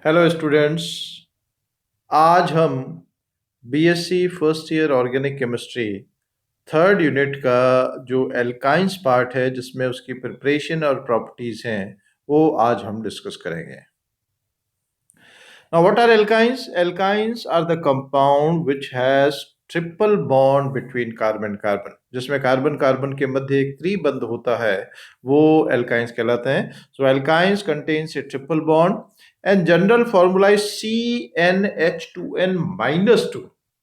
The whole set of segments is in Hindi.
Hello students. आज हम BSc first year organic chemistry third unit का जो एल्काइंस पार्ट है जिसमें उसकी प्रिपरेशन और प्रॉपर्टीज हैं वो आज हम डिस्कस करेंगे। Now what are alkynes? Alkynes are the compound which has triple bond between carbon carbon, जिसमें कार्बन कार्बन के मध्य एक त्रिबंध होता है, वो एल्काइंस कहलाते हैं। So alkynes contains a triple bond and general formula is CnH2n minus 2.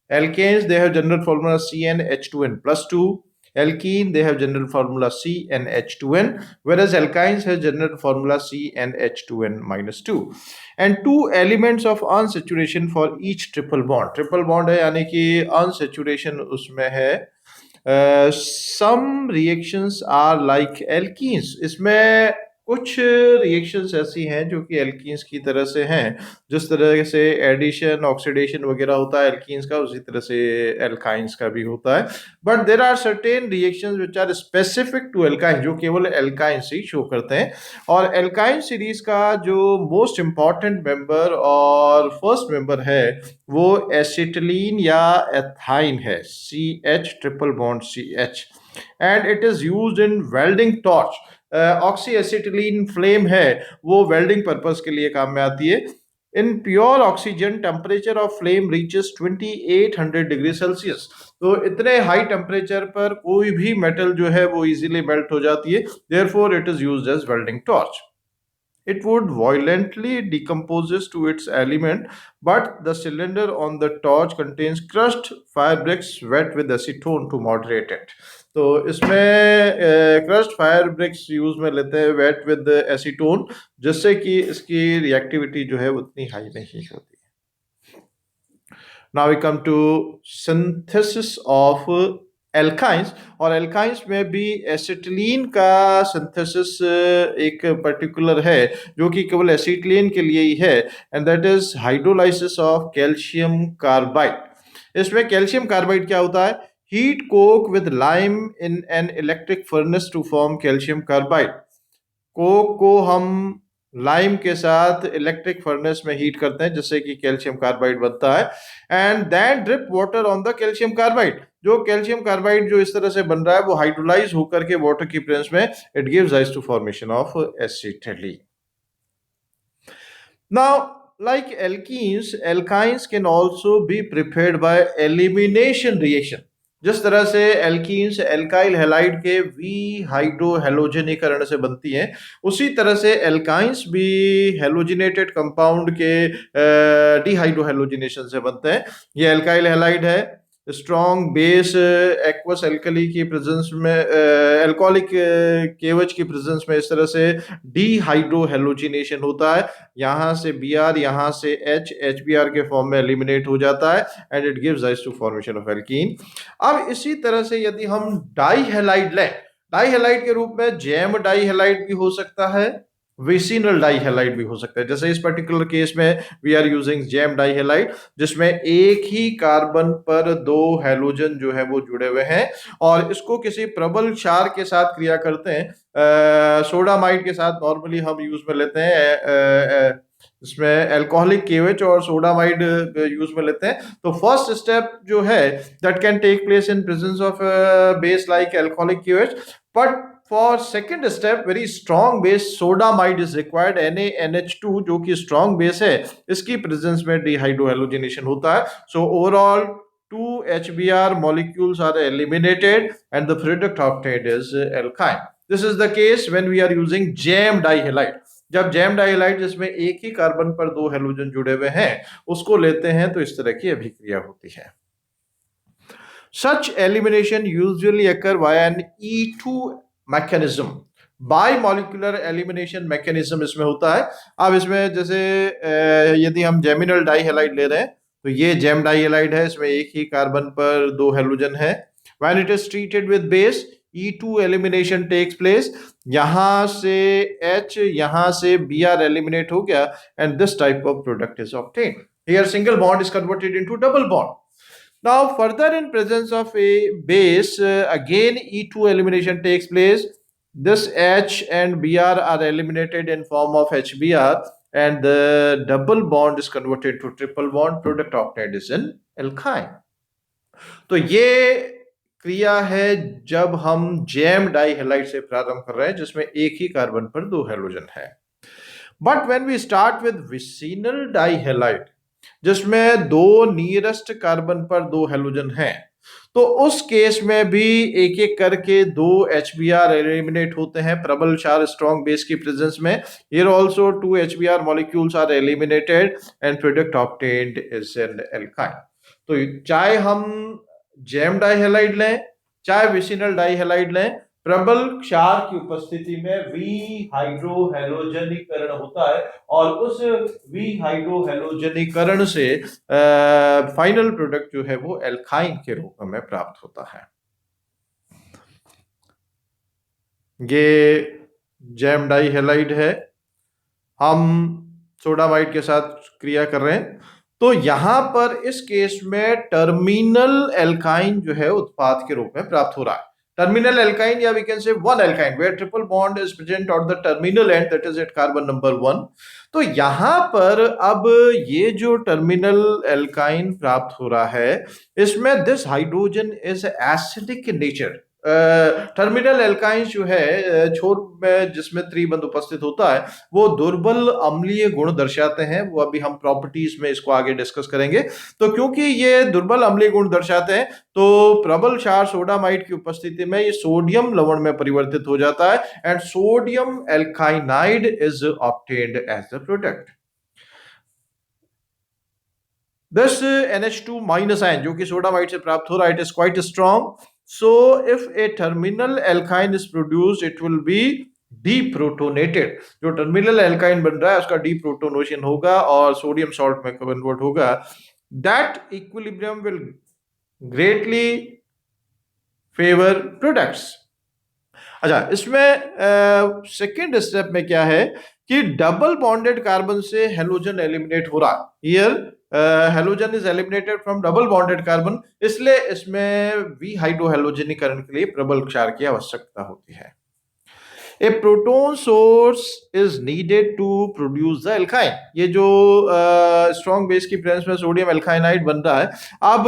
Alkanes, they have general formula CnH2n plus 2. Alkene, they have general formula CnH2n, whereas alkynes has general formula CnH2n minus 2. And two elements of unsaturation for each triple bond. Triple bond है यानी कि unsaturation उसमें है। some reactions are like alkenes, इसमें कुछ रिएक्शंस ऐसी हैं जो कि एल्कीन्स की तरह से हैं। जिस तरह से एडिशन ऑक्सीडेशन वगैरह होता है एल्कीन्स का, उसी तरह से एल्काइंस का भी होता है। But there are certain reactions which are specific to alkyne, जो केवल एल्काइंस ही शो करते हैं। और एल्काइन सीरीज का जो मोस्ट इंपॉर्टेंट मेंबर और फर्स्ट मेंबर है वो एसिटिलीन या एथाइन है, CH triple bond CH, and it is used in welding torch. Oxy acetylene flame है वो वेल्डिंग पर्पस के लिए काम में आती है। In pure oxygen temperature of flame reaches 2800 degree Celsius. तो इतने हाई टेम्परेचर पर कोई भी मेटल जो है वो इजीली मेल्ट हो जाती है, therefore it is used as welding torch. It would violently decomposes to its element, but the cylinder on the torch contains crushed fire bricks wet with acetone to moderate it. तो इसमें क्रस्ट फायर ब्रिक्स यूज में लेते हैं वेट विद एसीटोन, जिससे कि इसकी रिएक्टिविटी जो है उतनी हाई नहीं होती। Now we come to synthesis of alkynes, और एल्काइंस में भी एसिटिलीन का सिंथेसिस एक पर्टिकुलर है जो कि केवल एसिटिलीन के लिए ही है, and that is hydrolysis of calcium carbide. इसमें कैल्शियम कार्बाइड क्या होता है? Heat coke with lime in an electric furnace to form calcium carbide. Coke को हम लाइम के साथ इलेक्ट्रिक फर्नेस में हीट करते हैं जिससे कि कैल्शियम कार्बाइड बनता है, and then drip water on the calcium carbide. जो कैल्शियम कार्बाइड जो इस तरह से बन रहा है वो हाइड्रोलाइज होकर के वाटर की प्रेजेंस में it gives rise to formation of acetylene. Now like alkenes, alkynes can also be prepared by elimination reaction. जिस तरह से एल्कीन्स एल्काइल हैलाइड के वी हाइड्रो हेलोजनीकरण से बनती हैं, उसी तरह से एल्काइंस भी हेलोजिनेटेड कंपाउंड के डीहाइड्रो हेलोजिनेशन से बनते हैं. ये एल्काइल हैलाइड है, स्ट्रॉन्ग बेस एक्वस एल्कली की प्रेजेंस में, एल्कोहलिक केवच की प्रेजेंस में इस तरह से डीहाइड्रो हेलोजिनेशन होता है. यहाँ से Br, यहाँ से HBr के फॉर्म में एलिमिनेट हो जाता है, and it gives rise to formation of alkene. अब इसी तरह से यदि हम डाई हैलाइड लें, डाई हैलाइड के रूप में जैम डाई हैलाइड भी हो सकता है, विसिनल डाई हैलाइड भी हो सकता है. जैसे इस पर्टिकुलर केस में we are using gem dihalide, जिसमें एक ही कार्बन पर दो हैलोजन जो है वो जुड़े हुए हैं, और इसको किसी प्रबल क्षार के साथ क्रिया करते हैं. सोडामाइड के साथ नॉर्मली हम यूज में लेते हैं, इसमें अल्कोहलिक केवेच और सोडामाइड यूज में लेते हैं. तो फर्स्ट स्टेप जो है that can take place in presence of base like alcoholic KOH, but for second step very strong base sodamide is required, NaNH2 जो कि स्ट्रॉन्ग बेस है, इसकी प्रेजेंस में डिहाइड्रो हेलोजिनेशन होता है. So overall 2 HBr molecules are eliminated and the product obtained is alkyne. This is the case when we are using jam dihalide. जब जैम डाइहाइड जिसमें एक ही कार्बन पर दो हेलोजन जुड़े हुए हैं उसको लेते हैं तो इस तरह की अभिक्रिया होती है. Such elimination usually occur via an E2 mechanism. Bimolecular elimination mechanism इसमें होता है. अब इसमें जैसे यदि हम जेमिनल डाइहाइड ले रहे हैं तो ये जेम डाइहाइड है, इसमें एक ही कार्बन पर दो हेलोजन है. When it is treated with base, E2 elimination takes place. यहां से H, यहां से Br eliminate हो गया, and this type of product is obtained. Here single bond is converted into double bond. Now further in presence of a base, again E2 elimination takes place. This H and Br are eliminated in form of HBr, and the double bond is converted to triple bond. Product obtained is an alkyne. तो ये क्रिया है जब हम जैम डाइहेलाइड से प्रारंभ कर रहे हैं जिसमें एक ही कार्बन पर दो हेलोजन है. But when we start with vicinal dihalide जिसमें दो नियरेस्ट कार्बन पर दो हेलोजन हैं, तो उस केस में भी एक एक करके दो HBr एलिमिनेट होते हैं प्रबल क्षार स्ट्रॉन्ग बेस की प्रेजेंस में. Here also two HBr molecules are eliminated and product obtained is an alkyne. तो चाहे हम जैम डाइहेलाइड लें चाहे विसिनल डाइहेलाइड लें, प्रबल क्षार की उपस्थिति में वी हाइड्रोहेलोजनीकरण होता है और उस वी हाइड्रोहेलोजनीकरण से फाइनल प्रोडक्ट जो है वो एल्काइन के रूप में प्राप्त होता है. ये जैम डाइहेलाइड है, हम सोडामाइड के साथ क्रिया कर रहे हैं. तो यहां पर इस केस में टर्मिनल एल्काइन जो है उत्पाद के रूप में प्राप्त हो रहा है. टर्मिनल एल्काइन या we can say one alkyne where triple bond is present on the terminal end that is at carbon number 1. तो यहां पर अब ये जो टर्मिनल एल्काइन प्राप्त हो रहा है इसमें this hydrogen is acidic in nature. Terminal alkynes जो है छोर में जिसमें त्रिबंध उपस्थित होता है वो दुर्बल अम्लीय गुण दर्शाते हैं. वो अभी हम प्रॉपर्टीज में इसको आगे डिस्कस करेंगे. तो क्योंकि ये दुर्बल अम्लीय गुण दर्शाते हैं तो प्रबल क्षार सोडामाइड की उपस्थिति में ये सोडियम लवण में परिवर्तित हो जाता है and sodium alkynide is obtained as the product. This NH2 minus ion जो कि सोडामाइड से प्राप्त हो रहा है, it is quite strong. So if a terminal alkyne is produced, it will be deprotonated. जो टर्मिनल एल्काइन बन रहा है उसका deprotonation होगा और सोडियम सॉल्ट में कन्वर्ट होगा. That equilibrium will greatly favor products. अच्छा, इसमें सेकेंड स्टेप में क्या है कि डबल बॉन्डेड कार्बन से हेलोजन एलिमिनेट हो रहा है. Here halogen is eliminated from double bonded carbon, इसलिए इसमें वी हाइड्रोहेलोजनीकरण के लिए प्रबल क्षार की आवश्यकता होती है. A proton source is needed to produce the alkyne. ये जो स्ट्रॉन्ग बेस की प्रेजेंस में सोडियम एल्काइनाइड बन रहा है. अब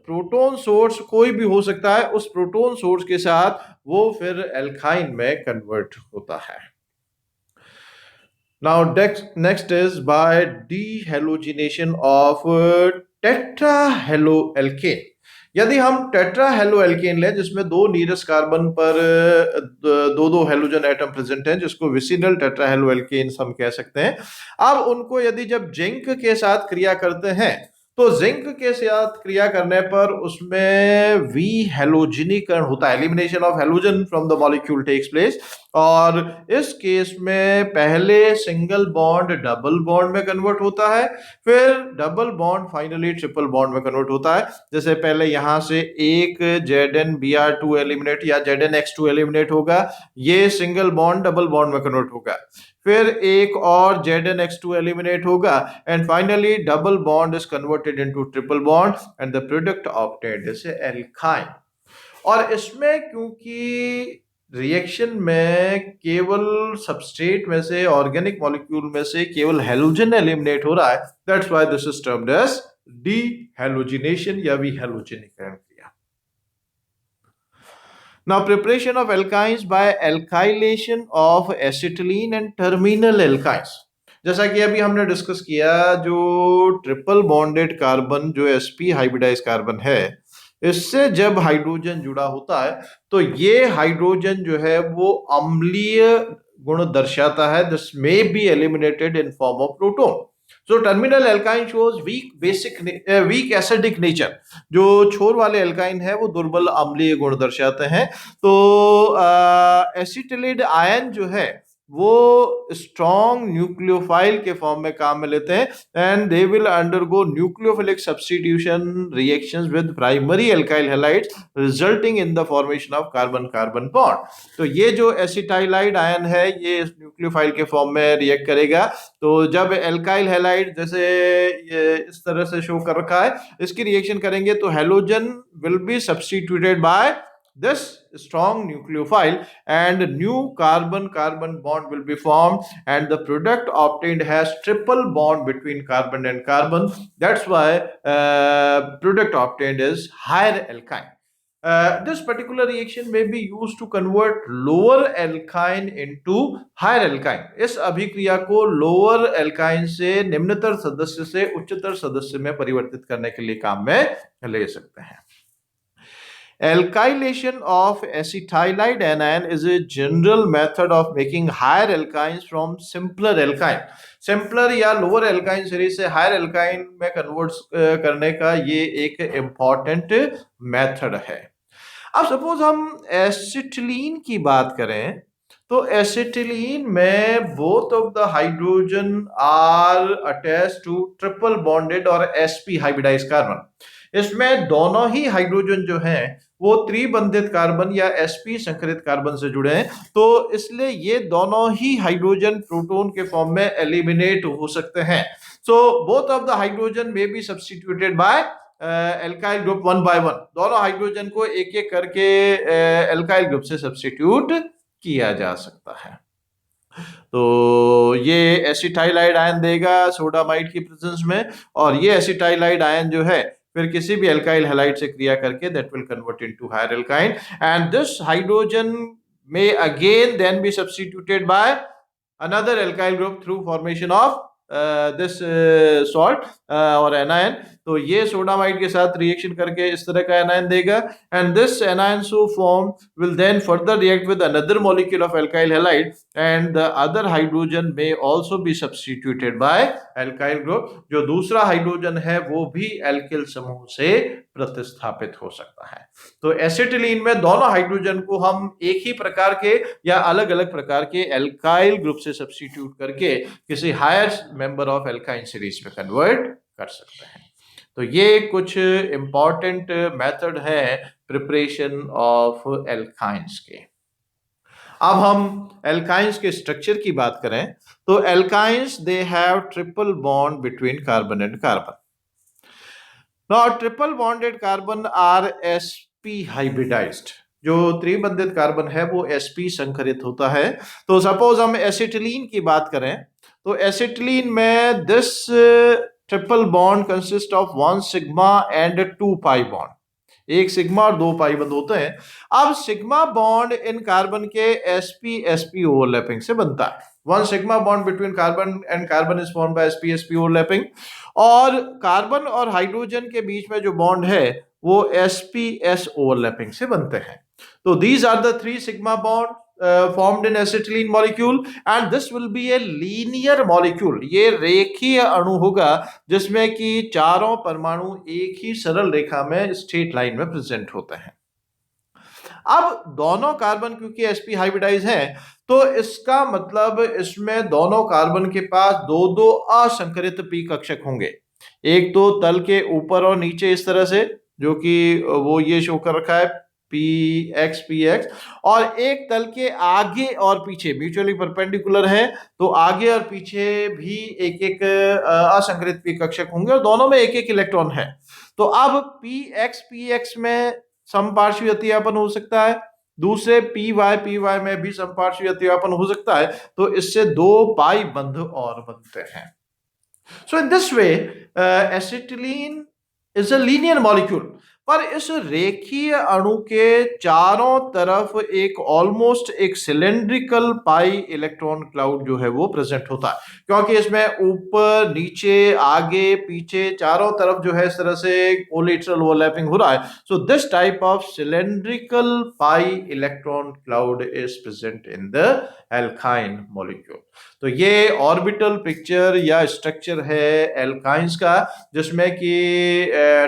प्रोटोन सोर्स कोई भी हो सकता है, उस प्रोटोन सोर्स के साथ वो फिर एल्काइन में कन्वर्ट होता है. Now next is by dehalogenation of tetrahaloalkane. यदि हम टेट्राहेलोएल्केन लें जिसमें दो नीरस कार्बन पर दो दो हेलोजन एटम प्रेजेंट हैं जिसको विसिनल टेट्राहेलोएल्केन्स हम कह सकते हैं. अब उनको यदि जब जिंक के साथ क्रिया करते हैं तो जिंक के साथ क्रिया करने पर उसमें वी हेलोजनीकरण होता है, elimination of halogen from the molecule takes place. और इस केस में पहले सिंगल बॉन्ड डबल बॉन्ड में कन्वर्ट होता है, फिर double bond finally triple bond में कन्वर्ट होता है. जैसे पहले यहां से एक ZnBr2 एलिमिनेट या ZnX2 एलिमिनेट होगा, ये सिंगल बॉन्ड डबल बॉन्ड में कन्वर्ट होगा, फिर एक और ZnX2 एलिमिनेट होगा and finally double bond is converted into triple bond and the product obtained is alkyne. और इसमें क्योंकि रिएक्शन में केवल सबस्ट्रेट में से ऑर्गेनिक मॉलिक्यूल में से केवल हेलोजन एलिमिनेट हो रहा है, that's why this is termed as dehalogenation या विहेलोजनीकरण क्रिया. Now preparation of alkynes by alkylation of acetylene and terminal alkynes. जैसा कि अभी हमने डिस्कस किया, जो ट्रिपल बॉन्डेड कार्बन जो sp हाइब्रिडाइज कार्बन है इससे जब हाइड्रोजन जुड़ा होता है तो ये हाइड्रोजन जो है वो अम्लीय गुण दर्शाता है. This may be eliminated in form of proton. So terminal alkyne shows weak acidic nature. जो छोर वाले एल्काइन है वो दुर्बल अम्लीय गुण दर्शाते हैं. तो एसिटिलिड आयन जो है वो स्ट्रॉन्ग न्यूक्लियोफाइल के फॉर्म में काम में लेते हैं and they will undergo nucleophilic substitution reactions with primary alkyl halides resulting in the formation of carbon carbon bond. तो ये जो एसिटाइलाइड आयन है ये न्यूक्लियोफाइल के फॉर्म में रिएक्ट करेगा. तो जब एल्काइल हैलाइड जैसे ये इस तरह से शो कर रखा है इसकी रिएक्शन करेंगे तो halogen will be substituted by this strong nucleophile and new carbon carbon bond will be formed, and the product obtained has triple bond between carbon and carbon. That's why product obtained is higher alkyne. This particular reaction may be used to convert lower alkyne into higher alkyne. इस अभिक्रिया को लोअर alkyne से निम्नतर सदस्य से उच्चतर सदस्य में परिवर्तित करने के लिए काम में ले सकते हैं. Alkylation of acetylide anion is a general method of making higher alkynes from simpler alkyne. Simpler या lower alkyne series से higher alkyne में convert करने का ये एक important method है. अब सपोज हम एसिटिलीन की बात करें तो एसिटिलीन में both of the hydrogen are attach to triple bonded और sp हाइब्रिडाइज कार्बन. इसमें दोनों ही हाइड्रोजन जो हैं वो त्रिबंधित कार्बन या sp संकरित कार्बन से जुड़े हैं, तो इसलिए ये दोनों ही हाइड्रोजन प्रोटॉन के फॉर्म में एलिमिनेट हो सकते हैं. So both of the hydrogen may be substituted by alkyl group one by one. दोनों हाइड्रोजन को एक एक करके एल्काइल ग्रुप से सब्स्टिट्यूट किया जा सकता है. तो ये एसिटाइलाइड आयन देगा सोडामाइड की प्रेजेंस में, और ये एसिटाइलाइड आयन जो है फिर किसी भी एल्काइल हैलाइड से क्रिया करके that will convert into higher alkyne, and this hydrogen may again then be substituted by another alkyl group through formation of this salt or anion. तो ये सोडामाइड के साथ रिएक्शन करके इस तरह का एनायन देगा, and this anion so formed will then further react with another molecule of alkyl halide, and the other hydrogen may also be substituted by alkyl group. जो दूसरा हाइड्रोजन है वो भी एल्किल समूह से प्रतिस्थापित हो सकता है. तो एसिटिलीन में दोनों हाइड्रोजन को हम एक ही प्रकार के या अलग अलग प्रकार के एल्काइल ग्रुप से सब्स्टिट्यूट करके किसी higher member of alkyne series में कन्वर्ट कर सकते हैं. तो ये कुछ इंपॉर्टेंट मेथड है प्रिपरेशन ऑफ एल्काइंस के. अब हम एल्काइंस के स्ट्रक्चर की बात करें तो alkynes they have triple bond between carbon and carbon. Now triple bonded carbon are sp hybridised. जो त्रिबंधित कार्बन है वो sp संकरित होता है. तो सपोज हम एसिटिलीन की बात करें तो एसिटिलीन में this triple bond consist of 1 sigma and 2 pi bond. एक सिग्मा और 2 पाई बंद होते हैं. अब सिग्मा बॉन्ड इन कार्बन के sp ओवरलैपिंग से बनता है. 1 sigma bond between carbon and carbon is formed by sp overlapping, और कार्बन और हाइड्रोजन के बीच में जो बॉन्ड है वो sp-s ओवरलैपिंग से बनते हैं. तो these are the 3 sigma bond formed in acetylene molecule, and this will be a linear molecule. ये रेखीय अणु होगा जिसमें कि चारों परमाणु एक ही सरल रेखा में स्ट्रेट लाइन में प्रेजेंट होते हैं. अब दोनों कार्बन क्योंकि sp हाइब्रिडाइज हैं तो इसका मतलब इसमें दोनों कार्बन के पास दो दो असंकरित p कक्षक होंगे. एक तो तल के ऊपर और नीचे इस तरह से, जो कि वो ये शो कर रखा है px, और एक तल के आगे और पीछे म्यूचुअली परपेंडिकुलर है, तो आगे और पीछे भी एक एक असंकरित p कक्षक होंगे और दोनों में एक एक इलेक्ट्रॉन है. तो अब px में समपार्श्विक अतिव्यापन हो सकता है, दूसरे py में भी समपार्श्विक अतिव्यापन हो सकता है, तो इससे 2 पाई बंध और बनते हैं. So in this way acetylene is a linear molecule, पर इस रेखीय अणु के चारों तरफ एक ऑलमोस्ट एक सिलेंड्रिकल पाई इलेक्ट्रॉन क्लाउड जो है वो प्रेजेंट होता है, क्योंकि इसमें ऊपर नीचे आगे पीछे चारों तरफ जो है इस तरह से कोलेटरल ओवरलैपिंग हो रहा है. So this type of cylindrical pi electron cloud is present in the alkyne molecule. तो ये ऑर्बिटल पिक्चर या स्ट्रक्चर है एल्काइंस का, जिसमें कि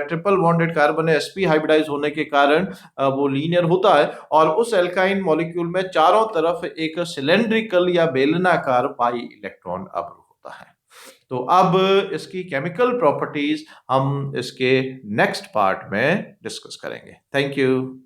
triple bonded carbon sp hybridise होने के कारण वो लीनियर होता है, और उस एल्काइन मॉलिक्यूल में चारों तरफ एक सिलेंड्रिकल या बेलनाकार पाई इलेक्ट्रॉन अब्र होता है. तो अब इसकी केमिकल प्रॉपर्टीज हम इसके नेक्स्ट पार्ट में डिस्कस करेंगे. Thank you.